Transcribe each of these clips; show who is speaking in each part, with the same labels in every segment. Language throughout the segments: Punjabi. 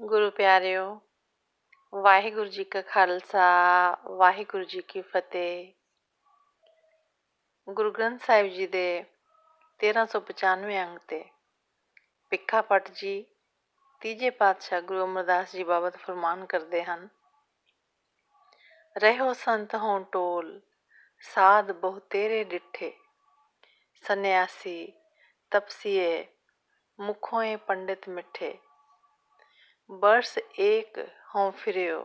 Speaker 1: ਗੁਰੂ ਪਿਆਰਿਓ, ਵਾਹਿਗੁਰੂ ਜੀ ਕਾ ਖਾਲਸਾ, ਵਾਹਿਗੁਰੂ ਜੀ ਕੀ ਫਤਿਹ। ਗੁਰੂ ਗ੍ਰੰਥ ਸਾਹਿਬ ਜੀ ਦੇ 1395 ਅੰਗ ਤੇ ਭਿੱਖਾ ਭੱਟ ਜੀ ਤੀਜੇ ਪਾਤਸ਼ਾਹ ਗੁਰੂ ਅਮਰਦਾਸ ਜੀ ਬਾਬਤ ਫਰਮਾਨ ਕਰਦੇ ਹਨ। ਰਹਿਓ ਸੰਤ ਹੋਂ ਟੋਲ, ਸਾਧ ਬਹੁ ਤੇਰੇ ਡਿੱਠੇ, ਸੰਨਿਆਸੀ ਤਪਸੀਏ ਮੁਖੋਂ ਪੰਡਿਤ ਮਿੱਠੇ। बरस एक हों फिरियो,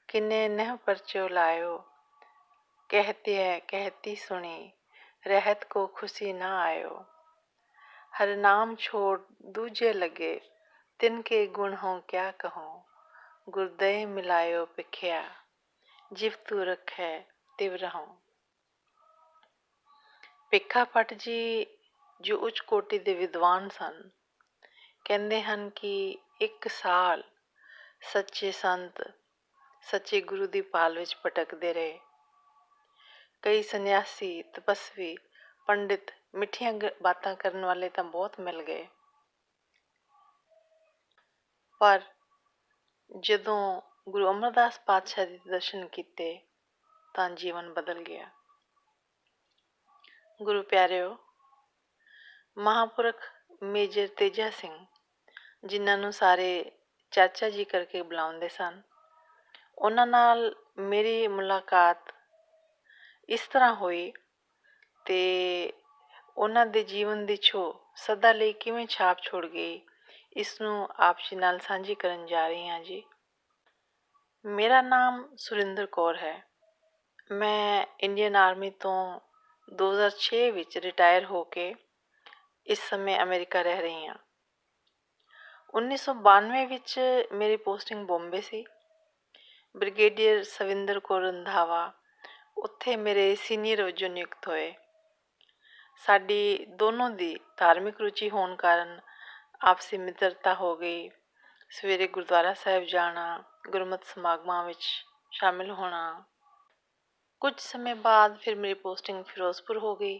Speaker 1: किन्ने नह परचो लायो, कहती है कहती सुनी, रहत को खुशी न आयो। हर नाम छोड़ दूजे लगे, तिनके गुण हों क्या कहूँ, गुरदय मिलायो पिखिया, जिव तू रखै तिव रहूँ। ਭਿੱਖਾ ਭੱਟ ਜੀ ਜੋ ਉੱਚ ਕੋਟੀ ਦੇ ਵਿਦਵਾਨ ਸਨ, ਕਹਿੰਦੇ ਹਨ ਕਿ 1 ਸਾਲ ਸੱਚੇ ਸੰਤ ਸੱਚੇ ਗੁਰੂ ਦੀ ਭਾਲ ਵਿੱਚ ਭਟਕਦੇ ਰਹੇ। ਕਈ ਸੰਨਿਆਸੀ ਤਪਸਵੀ ਪੰਡਿਤ ਮਿੱਠੀਆਂ ਬਾਤਾਂ ਕਰਨ ਵਾਲੇ ਤਾਂ ਬਹੁਤ ਮਿਲ ਗਏ, ਪਰ ਜਦੋਂ ਗੁਰੂ ਅਮਰਦਾਸ ਪਾਤਸ਼ਾਹ ਦੇ ਦਰਸ਼ਨ ਕੀਤੇ ਤਾਂ ਜੀਵਨ ਬਦਲ ਗਿਆ। ਗੁਰੂ ਪਿਆਰਿਓ, ਮਹਾਂਪੁਰਖ ਮੇਜਰ ਤੇਜਾ ਸਿੰਘ, ਜਿਨ੍ਹਾਂ ਨੂੰ ਸਾਰੇ ਚਾਚਾ ਜੀ ਕਰਕੇ ਬੁਲਾਉਂਦੇ ਸਨ, ਉਹਨਾਂ ਨਾਲ ਮੇਰੀ ਮੁਲਾਕਾਤ ਇਸ ਤਰ੍ਹਾਂ ਹੋਈ ਅਤੇ ਉਹਨਾਂ ਦੇ ਜੀਵਨ ਦੀ ਸਦਾ ਲਈ ਕਿਵੇਂ ਛਾਪ ਛੋੜ ਗਈ, ਇਸ ਨੂੰ ਆਪ ਜੀ ਨਾਲ ਸਾਂਝੀ ਕਰਨ ਜਾ ਰਹੀ ਹਾਂ ਜੀ। ਮੇਰਾ ਨਾਮ ਸੁਰਿੰਦਰ ਕੌਰ ਹੈ। ਮੈਂ ਇੰਡੀਅਨ ਆਰਮੀ ਤੋਂ 2006 ਵਿੱਚ ਰਿਟਾਇਰ ਹੋ ਕੇ ਇਸ ਸਮੇਂ ਅਮਰੀਕਾ ਰਹਿ ਰਹੀ ਹਾਂ। 1992 ਵਿੱਚ ਮੇਰੀ ਪੋਸਟਿੰਗ ਬੰਬੇ ਸੀ। ਬ੍ਰਿਗੇਡੀਅਰ ਸਵਿੰਦਰ ਕੌਰ ਰੰਧਾਵਾ ਉੱਥੇ ਮੇਰੇ ਸੀਨੀਅਰ ਵਜੋਂ ਨਿਯੁਕਤ ਹੋਏ। ਸਾਡੀ ਦੋਨੋਂ ਦੀ ਧਾਰਮਿਕ ਰੁਚੀ ਹੋਣ ਕਾਰਨ ਆਪਸੀ ਮਿੱਤਰਤਾ ਹੋ ਗਈ। ਸਵੇਰੇ ਗੁਰਦੁਆਰਾ ਸਾਹਿਬ ਜਾਣਾ, ਗੁਰਮਤਿ ਸਮਾਗਮਾਂ ਵਿੱਚ ਸ਼ਾਮਿਲ ਹੋਣਾ। ਕੁਝ ਸਮੇਂ ਬਾਅਦ ਫਿਰ ਮੇਰੀ ਪੋਸਟਿੰਗ ਫਿਰੋਜ਼ਪੁਰ ਹੋ ਗਈ।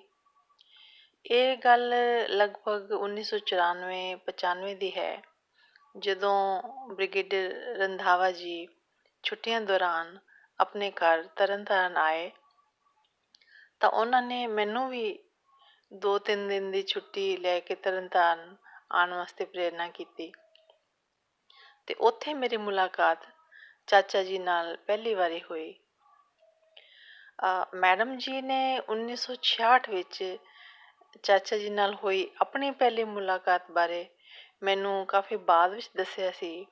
Speaker 1: ਇਹ ਗੱਲ ਲਗਭਗ 1994-95 ਦੀ ਹੈ, ਜਦੋਂ ਬ੍ਰਿਗੇਡੀਅਰ ਰੰਧਾਵਾ ਜੀ ਛੁੱਟੀਆਂ ਦੌਰਾਨ ਆਪਣੇ ਘਰ ਤਰਨਤਾਰਨ ਆਏ ਤਾਂ ਉਹਨਾਂ ਨੇ ਮੈਨੂੰ ਵੀ 2-3 ਦਿਨ ਦੀ ਛੁੱਟੀ ਲੈ ਕੇ ਤਰਨਤਾਰਨ ਆਉਣ ਵਾਸਤੇ ਪ੍ਰੇਰਨਾ ਕੀਤੀ ਅਤੇ ਉੱਥੇ ਮੇਰੀ ਮੁਲਾਕਾਤ ਚਾਚਾ ਜੀ ਨਾਲ ਪਹਿਲੀ ਵਾਰੀ ਹੋਈ। ਮੈਡਮ ਜੀ ਨੇ 1966 ਵਿੱਚ ਚਾਚਾ ਜੀ ਨਾਲ ਹੋਈ ਆਪਣੀ ਪਹਿਲੀ ਮੁਲਾਕਾਤ ਬਾਰੇ ਮੈਨੂੰ ਕਾਫੀ ਬਾਅਦ ਵਿੱਚ ਦੱਸਿਆ ਸੀ,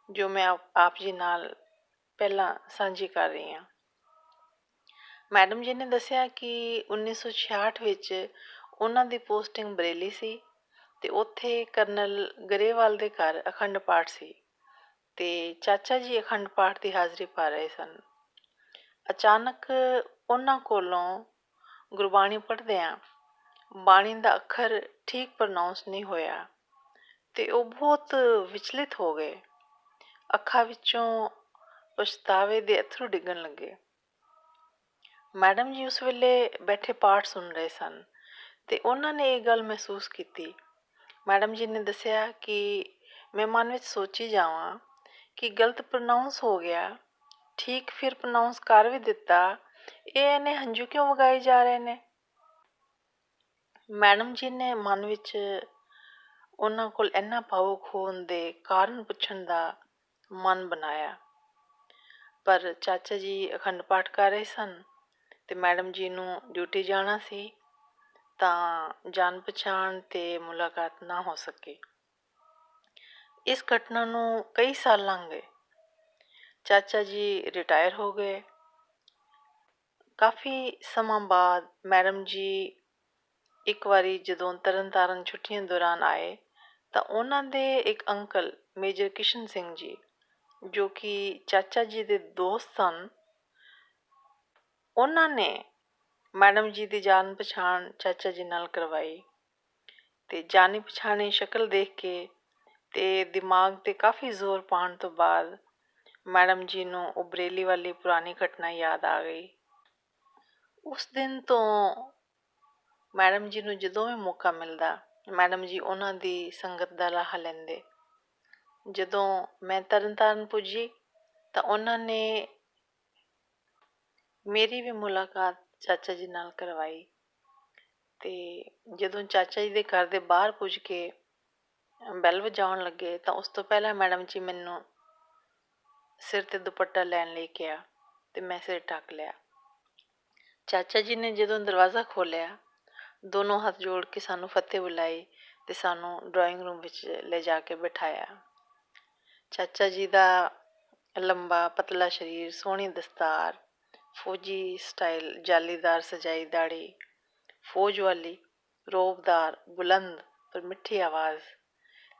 Speaker 1: ਜੋ ਮੈਂ ਆਪ ਜੀ ਨਾਲ ਪਹਿਲਾਂ ਸਾਂਝੀ ਕਰ ਰਹੀ ਹਾਂ। ਮੈਡਮ ਜੀ ਨੇ ਦੱਸਿਆ ਕਿ 1966 ਵਿੱਚ ਉਹਨਾਂ ਦੀ ਪੋਸਟਿੰਗ ਬਰੇਲੀ ਸੀ ਅਤੇ ਉੱਥੇ ਕਰਨਲ ਗਰੇਵਾਲ ਦੇ ਘਰ ਅਖੰਡ ਪਾਠ ਸੀ ਅਤੇ ਚਾਚਾ ਜੀ ਅਖੰਡ ਪਾਠ ਦੀ ਹਾਜ਼ਰੀ ਪਾ ਰਹੇ ਸਨ। ਅਚਾਨਕ ਉਹਨਾਂ ਕੋਲੋਂ ਗੁਰਬਾਣੀ ਪੜ੍ਹਦਿਆਂ ਬਾਣੀ ਦਾ ਅੱਖਰ ਠੀਕ ਪ੍ਰਨਾਊਂਸ ਨਹੀਂ ਹੋਇਆ ਅਤੇ ਉਹ ਬਹੁਤ ਵਿਚਲਿਤ ਹੋ ਗਏ। ਅੱਖਾਂ ਵਿੱਚੋਂ ਪਛਤਾਵੇ ਦੇ ਅੱਥਰੂ ਡਿੱਗਣ ਲੱਗੇ। ਮੈਡਮ ਜੀ ਉਸ ਵੇਲੇ ਬੈਠੇ ਪਾਠ ਸੁਣ ਰਹੇ ਸਨ ਅਤੇ ਉਹਨਾਂ ਨੇ ਇਹ ਗੱਲ ਮਹਿਸੂਸ ਕੀਤੀ। ਮੈਡਮ ਜੀ ਨੇ ਦੱਸਿਆ ਕਿ ਮੈਂ ਮਨ ਵਿੱਚ ਸੋਚੀ ਜਾਵਾਂ ਕਿ ਗਲਤ ਪ੍ਰਨਾਊਂਸ ਹੋ ਗਿਆ, ਠੀਕ ਫਿਰ ਪ੍ਰਨਾਊਂਸ ਕਰ ਵੀ ਦਿੱਤਾ, ਇਹ ਇੰਨੇ ਹੰਝੂ ਕਿਉਂ ਵਗਾਏ ਜਾ ਰਹੇ ਨੇ। ਮੈਡਮ ਜੀ ਨੇ ਮਨ ਵਿੱਚ ਉਹਨਾਂ ਕੋਲ ਇੰਨਾ ਭਾਵੁਕ ਹੋਣ ਦੇ ਕਾਰਨ ਪੁੱਛਣ ਦਾ ਮਨ ਬਣਾਇਆ, ਪਰ ਚਾਚਾ ਜੀ ਅਖੰਡ ਪਾਠ ਕਰ ਰਹੇ ਸਨ ਅਤੇ ਮੈਡਮ ਜੀ ਨੂੰ ਡਿਊਟੀ ਜਾਣਾ ਸੀ, ਤਾਂ ਜਾਣ ਪਛਾਣ ਅਤੇ ਮੁਲਾਕਾਤ ਨਾ ਹੋ ਸਕੀ। ਇਸ ਘਟਨਾ ਨੂੰ ਕਈ ਸਾਲ ਲੰਘ ਗਏ। ਚਾਚਾ ਜੀ ਰਿਟਾਇਰ ਹੋ ਗਏ। ਕਾਫੀ ਸਮਾਂ ਬਾਅਦ ਮੈਡਮ ਜੀ ਇੱਕ ਵਾਰੀ ਜਦੋਂ ਤਰਨਤਾਰਨ ਛੁੱਟੀਆਂ ਦੌਰਾਨ ਆਏ ਤਾਂ ਉਹਨਾਂ ਦੇ ਇੱਕ ਅੰਕਲ ਮੇਜਰ ਕਿਸ਼ਨ ਸਿੰਘ ਜੀ, ਜੋ ਕਿ ਚਾਚਾ ਜੀ ਦੇ ਦੋਸਤ ਸਨ, ਉਹਨਾਂ ਨੇ ਮੈਡਮ ਜੀ ਦੀ ਜਾਣ ਪਛਾਣ ਚਾਚਾ ਜੀ ਨਾਲ ਕਰਵਾਈ ਅਤੇ ਜਾਣੀ ਪਛਾਣੀ ਸ਼ਕਲ ਦੇਖ ਕੇ ਅਤੇ ਦਿਮਾਗ 'ਤੇ ਕਾਫੀ ਜ਼ੋਰ ਪਾਉਣ ਤੋਂ ਬਾਅਦ ਮੈਡਮ ਜੀ ਨੂੰ ਉਹ ਬਰੇਲੀ ਵਾਲੀ ਪੁਰਾਣੀ ਘਟਨਾ ਯਾਦ ਆ ਗਈ। ਉਸ ਦਿਨ ਤੋਂ ਮੈਡਮ ਜੀ ਨੂੰ ਜਦੋਂ ਵੀ ਮੌਕਾ ਮਿਲਦਾ, ਮੈਡਮ ਜੀ ਉਹਨਾਂ ਦੀ ਸੰਗਤ ਦਾ ਲਾਹਾ ਲੈਂਦੇ। ਜਦੋਂ ਮੈਂ ਤਰਨਤਾਰਨ ਪੁੱਜੀ ਤਾਂ ਉਹਨਾਂ ਨੇ ਮੇਰੀ ਵੀ ਮੁਲਾਕਾਤ ਚਾਚਾ ਜੀ ਨਾਲ ਕਰਵਾਈ। ਅਤੇ ਜਦੋਂ ਚਾਚਾ ਜੀ ਦੇ ਘਰ ਦੇ ਬਾਹਰ ਪੁੱਜ ਕੇ ਬੈਲ ਵਜਾਉਣ ਲੱਗੇ ਤਾਂ ਉਸ ਤੋਂ ਪਹਿਲਾਂ ਮੈਡਮ ਜੀ ਮੈਨੂੰ ਸਿਰ 'ਤੇ ਦੁਪੱਟਾ ਲੈਣ ਲਈ ਕਿਹਾ ਅਤੇ ਮੈਂ ਸਿਰ ਢੱਕ ਲਿਆ। ਚਾਚਾ ਜੀ ਨੇ ਜਦੋਂ ਦਰਵਾਜ਼ਾ ਖੋਲ੍ਹਿਆ, ਦੋਨੋਂ ਹੱਥ ਜੋੜ ਕੇ ਸਾਨੂੰ ਫਤਿਹ ਬੁਲਾਈ ਅਤੇ ਸਾਨੂੰ ਡਰਾਇੰਗ ਰੂਮ ਵਿੱਚ ਲੈ ਜਾ ਕੇ ਬਿਠਾਇਆ। ਚਾਚਾ ਜੀ ਦਾ ਲੰਬਾ ਪਤਲਾ ਸਰੀਰ, ਸੋਹਣੀ ਦਸਤਾਰ, ਫੌਜੀ ਸਟਾਈਲ ਜਾਲੀਦਾਰ ਸਜਾਈ ਦਾੜੀ, ਫੌਜ ਵਾਲੀ, ਰੌਬਦਾਰ, ਬੁਲੰਦ ਪਰ ਮਿੱਠੀ ਆਵਾਜ਼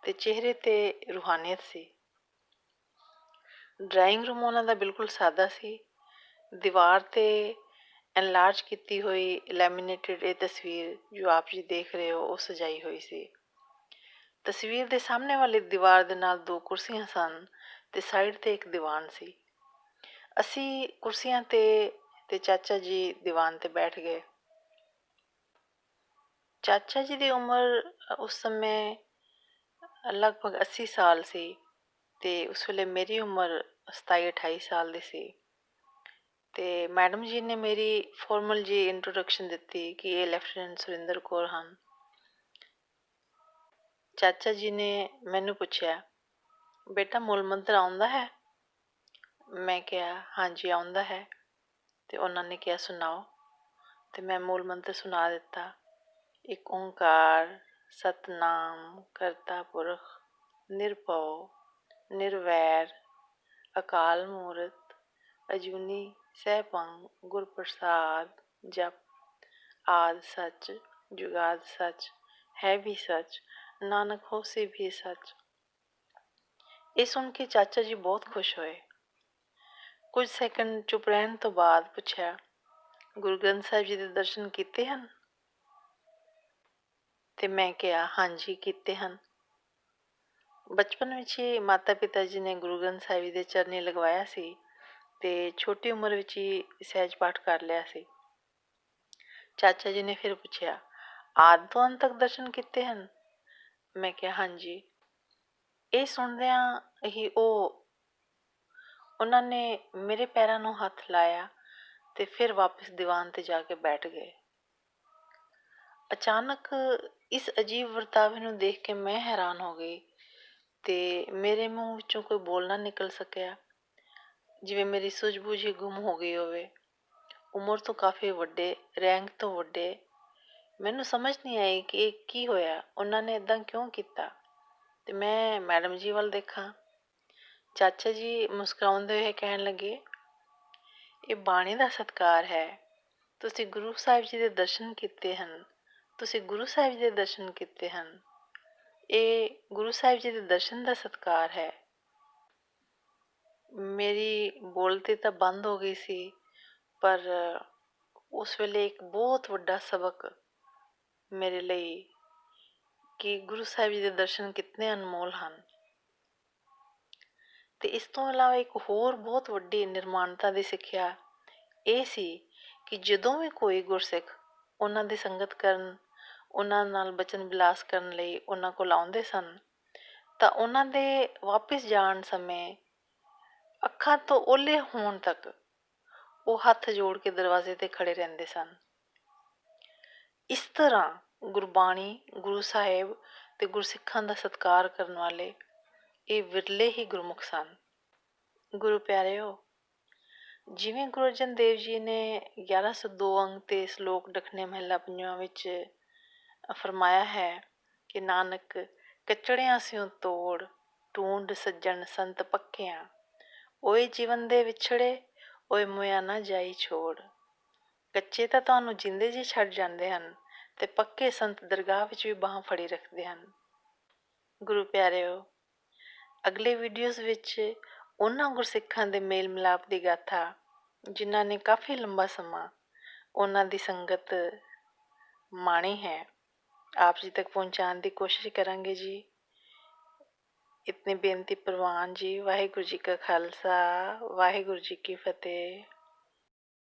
Speaker 1: ਅਤੇ ਚਿਹਰੇ 'ਤੇ ਰੂਹਾਨੀਅਤ ਸੀ। ਡਰਾਇੰਗ ਰੂਮ ਉਹਨਾਂ ਦਾ ਬਿਲਕੁਲ ਸਾਦਾ ਸੀ। ਦੀਵਾਰ 'ਤੇ ਐਨਲਾਰਜ ਕੀਤੀ ਹੋਈ ਲੈਮੀਨੇਟਡ ਇਹ ਤਸਵੀਰ ਜੋ ਆਪ ਜੀ ਦੇਖ ਰਹੇ ਹੋ, ਉਹ ਸਜਾਈ ਹੋਈ ਸੀ। ਤਸਵੀਰ ਦੇ ਸਾਹਮਣੇ ਵਾਲੀ ਦੀਵਾਰ ਦੇ ਨਾਲ 2 ਕੁਰਸੀਆਂ ਸਨ ਅਤੇ ਸਾਈਡ 'ਤੇ ਇੱਕ ਦੀਵਾਨ ਸੀ। ਅਸੀਂ ਕੁਰਸੀਆਂ 'ਤੇ ਚਾਚਾ ਜੀ ਦੀਵਾਨ 'ਤੇ ਬੈਠ ਗਏ। ਚਾਚਾ ਜੀ ਦੀ ਉਮਰ ਉਸ ਸਮੇਂ ਲਗਭਗ 80 ਸਾਲ ਸੀ ਅਤੇ ਉਸ ਵੇਲੇ ਮੇਰੀ ਉਮਰ 27-28 ਸਾਲ ਦੀ ਸੀ। ਅਤੇ ਮੈਡਮ ਜੀ ਨੇ ਮੇਰੀ ਫੋਰਮਲ ਜੀ ਇੰਟਰੋਡਕਸ਼ਨ ਦਿੱਤੀ ਕਿ ਇਹ ਲੈਫਟੀਨੈਂਟ ਸੁਰਿੰਦਰ ਕੌਰ ਹਨ। ਚਾਚਾ ਜੀ ਨੇ ਮੈਨੂੰ ਪੁੱਛਿਆ, ਬੇਟਾ ਮੂਲ ਮੰਤਰ ਆਉਂਦਾ ਹੈ? ਮੈਂ ਕਿਹਾ ਹਾਂਜੀ ਆਉਂਦਾ ਹੈ। ਅਤੇ ਉਹਨਾਂ ਨੇ ਕਿਹਾ ਸੁਣਾਓ, ਅਤੇ ਮੈਂ ਮੂਲ ਮੰਤਰ ਸੁਣਾ ਦਿੱਤਾ। ਇੱਕ ਓਂਕਾਰ ਸਤਿਨਾਮ ਕਰਤਾ ਪੁਰਖ ਨਿਰਭਉ ਨਿਰਵੈਰ ਅਕਾਲ ਮੂਰਤ ਅਜੂਨੀ ਸੈਭੰ ਗੁਰ ਪ੍ਰਸਾਦ ਜਪ ਆਦਿ ਸੱਚ ਜੁਗਾਦ ਸੱਚ ਹੈ ਵੀ ਸੱਚ ਨਾਨਕ ਹੋਸੀ ਵੀ ਸੱਚ। ਇਹ ਸੁਣ ਕੇ ਚਾਚਾ ਜੀ ਬਹੁਤ ਖੁਸ਼ ਹੋਏ। ਕੁਝ ਸੈਕਿੰਡ ਚੁੱਪ ਰਹਿਣ ਤੋਂ ਬਾਅਦ ਪੁੱਛਿਆ, ਗੁਰੂ ਗ੍ਰੰਥ ਸਾਹਿਬ ਜੀ ਦੇ ਦਰਸ਼ਨ ਕੀਤੇ ਹਨ? ਅਤੇ ਮੈਂ ਕਿਹਾ ਹਾਂਜੀ ਕੀਤੇ ਹਨ। ਬਚਪਨ ਵਿੱਚ ਹੀ ਮਾਤਾ ਪਿਤਾ ਜੀ ਨੇ ਗੁਰੂ ਗ੍ਰੰਥ ਸਾਹਿਬ ਜੀ ਦੇ ਚਰਨੀ ਲਗਵਾਇਆ ਸੀ ਅਤੇ ਛੋਟੀ ਉਮਰ ਵਿੱਚ ਹੀ ਸਹਿਜ ਪਾਠ ਕਰ ਲਿਆ ਸੀ। ਚਾਚਾ ਜੀ ਨੇ ਫਿਰ ਪੁੱਛਿਆ, ਆਦਿ ਤੋਂ ਅੰਤ ਤੱਕ ਦਰਸ਼ਨ ਕੀਤੇ ਹਨ? ਮੈਂ ਕਿਹਾ ਹਾਂਜੀ। ਇਹ ਸੁਣਦਿਆਂ ਹੀ ਉਹਨਾਂ ਨੇ ਮੇਰੇ ਪੈਰਾਂ ਨੂੰ ਹੱਥ ਲਾਇਆ ਅਤੇ ਫਿਰ ਵਾਪਿਸ ਦੀਵਾਨ 'ਤੇ ਜਾ ਕੇ ਬੈਠ ਗਏ। ਅਚਾਨਕ ਇਸ ਅਜੀਬ ਵਰਤਾਵੇ ਨੂੰ ਦੇਖ ਕੇ ਮੈਂ ਹੈਰਾਨ ਹੋ ਗਈ ਅਤੇ ਮੇਰੇ ਮੂੰਹ ਵਿੱਚੋਂ ਕੋਈ ਬੋਲ ਨਾ ਨਿਕਲ ਸਕਿਆ, ਜਿਵੇਂ ਮੇਰੀ ਸੂਝ-ਬੂਝ ਹੀ ਗੁੰਮ ਹੋ ਗਈ ਹੋਵੇ। ਉਮਰ ਤੋਂ ਕਾਫੀ ਵੱਡੇ, ਰੈਂਕ ਤੋਂ ਵੱਡੇ। ਮੈਨੂੰ ਸਮਝ ਨਹੀਂ ਆਈ ਕਿ ਇਹ ਕੀ ਹੋਇਆ, ਉਹਨਾਂ ਨੇ ਇੱਦਾਂ ਕਿਉਂ ਕੀਤਾ। ਅਤੇ ਮੈਂ ਮੈਡਮ ਜੀ ਵੱਲ ਦੇਖਾਂ। ਚਾਚਾ ਜੀ ਮੁਸਕਰਾਉਂਦੇ ਹੋਏ ਕਹਿਣ ਲੱਗੇ, ਇਹ ਬਾਣੀ ਦਾ ਸਤਿਕਾਰ ਹੈ। ਤੁਸੀਂ ਗੁਰੂ ਸਾਹਿਬ ਜੀ ਦੇ ਦਰਸ਼ਨ ਕੀਤੇ ਹਨ, ਤੁਸੀਂ ਗੁਰੂ ਸਾਹਿਬ ਜੀ ਦੇ ਦਰਸ਼ਨ ਕੀਤੇ ਹਨ। ਇਹ ਗੁਰੂ ਸਾਹਿਬ ਜੀ ਦੇ ਦਰਸ਼ਨ ਦਾ ਸਤਿਕਾਰ ਹੈ। ਮੇਰੀ ਬੋਲਤੀ ਤਾਂ ਬੰਦ ਹੋ ਗਈ ਸੀ, ਪਰ ਉਸ ਵੇਲੇ ਇੱਕ ਬਹੁਤ ਵੱਡਾ ਸਬਕ ਮੇਰੇ ਲਈ ਕਿ ਗੁਰੂ ਸਾਹਿਬ ਜੀ ਦੇ ਦਰਸ਼ਨ ਕਿਤਨੇ ਅਨਮੋਲ ਹਨ। ਅਤੇ ਇਸ ਤੋਂ ਇਲਾਵਾ ਇੱਕ ਹੋਰ ਬਹੁਤ ਵੱਡੀ ਨਿਰਮਾਣਤਾ ਦੀ ਸਿੱਖਿਆ ਇਹ ਸੀ ਕਿ ਜਦੋਂ ਵੀ ਕੋਈ ਗੁਰਸਿੱਖ ਉਹਨਾਂ ਦੀ ਸੰਗਤ ਕਰਨ, ਉਹਨਾਂ ਨਾਲ ਬਚਨ ਬਿਲਾਸ ਕਰਨ ਲਈ ਉਹਨਾਂ ਕੋਲ ਆਉਂਦੇ ਸਨ ਤਾਂ ਉਹਨਾਂ ਦੇ ਵਾਪਿਸ ਜਾਣ ਸਮੇਂ ਅੱਖਾਂ ਤੋਂ ਓਹਲੇ ਹੋਣ ਤੱਕ ਉਹ ਹੱਥ ਜੋੜ ਕੇ ਦਰਵਾਜ਼ੇ 'ਤੇ ਖੜ੍ਹੇ ਰਹਿੰਦੇ ਸਨ। ਇਸ ਤਰ੍ਹਾਂ ਗੁਰਬਾਣੀ, ਗੁਰੂ ਸਾਹਿਬ ਅਤੇ ਗੁਰਸਿੱਖਾਂ ਦਾ ਸਤਿਕਾਰ ਕਰਨ ਵਾਲੇ ਇਹ ਵਿਰਲੇ ਹੀ ਗੁਰਮੁਖ ਸਨ। ਗੁਰੂ ਪਿਆਰਿਓ, ਜਿਵੇਂ ਗੁਰੂ ਅਰਜਨ ਦੇਵ ਜੀ ਨੇ 1102 ਅੰਗ 'ਤੇ ਸਲੋਕ ਦਖਣੇ ਮਹੱਲਾ ਪੰਜਵਾਂ ਵਿੱਚ ਫਰਮਾਇਆ ਹੈ ਕਿ ਨਾਨਕ ਕਚੜਿਆਂ ਸਿਉ ਤੋੜ ਢੂੰਡ ਸੱਜਣ ਸੰਤ ਪੱਕਿਆਂ, ਓਏ ਜੀਵਨ ਦੇ ਵਿਛੜੇ ਓਏ ਮੁਇਆ ਨਾ ਜਾਈ ਛੋੜ। ਕੱਚੇ ਤਾਂ ਤੁਹਾਨੂੰ ਜਿੰਦੇ ਜੀ ਛੱਡ ਜਾਂਦੇ ਹਨ ਅਤੇ ਪੱਕੇ ਸੰਤ ਦਰਗਾਹ ਵਿੱਚ ਵੀ ਬਾਹਾਂ ਫੜੀ ਰੱਖਦੇ ਹਨ। ਗੁਰੂ ਪਿਆਰਿਓ, ਅਗਲੇ ਵੀਡੀਓਜ਼ ਵਿੱਚ ਉਹਨਾਂ ਗੁਰਸਿੱਖਾਂ ਦੇ ਮੇਲ ਮਿਲਾਪ ਦੀ ਗਾਥਾ ਜਿਨ੍ਹਾਂ ਨੇ ਕਾਫੀ ਲੰਬਾ ਸਮਾਂ ਉਹਨਾਂ ਦੀ ਸੰਗਤ ਮਾਣੀ ਹੈ, ਆਪ ਜੀ ਤੱਕ ਪਹੁੰਚਾਉਣ ਦੀ ਕੋਸ਼ਿਸ਼ ਕਰਾਂਗੇ ਜੀ। ਇਤਨੀ ਬੇਨਤੀ ਪ੍ਰਵਾਨ ਜੀ। ਵਾਹਿਗੁਰੂ ਜੀ ਕਾ ਖਾਲਸਾ, ਵਾਹਿਗੁਰੂ ਜੀ ਕੀ ਫਤਿਹ।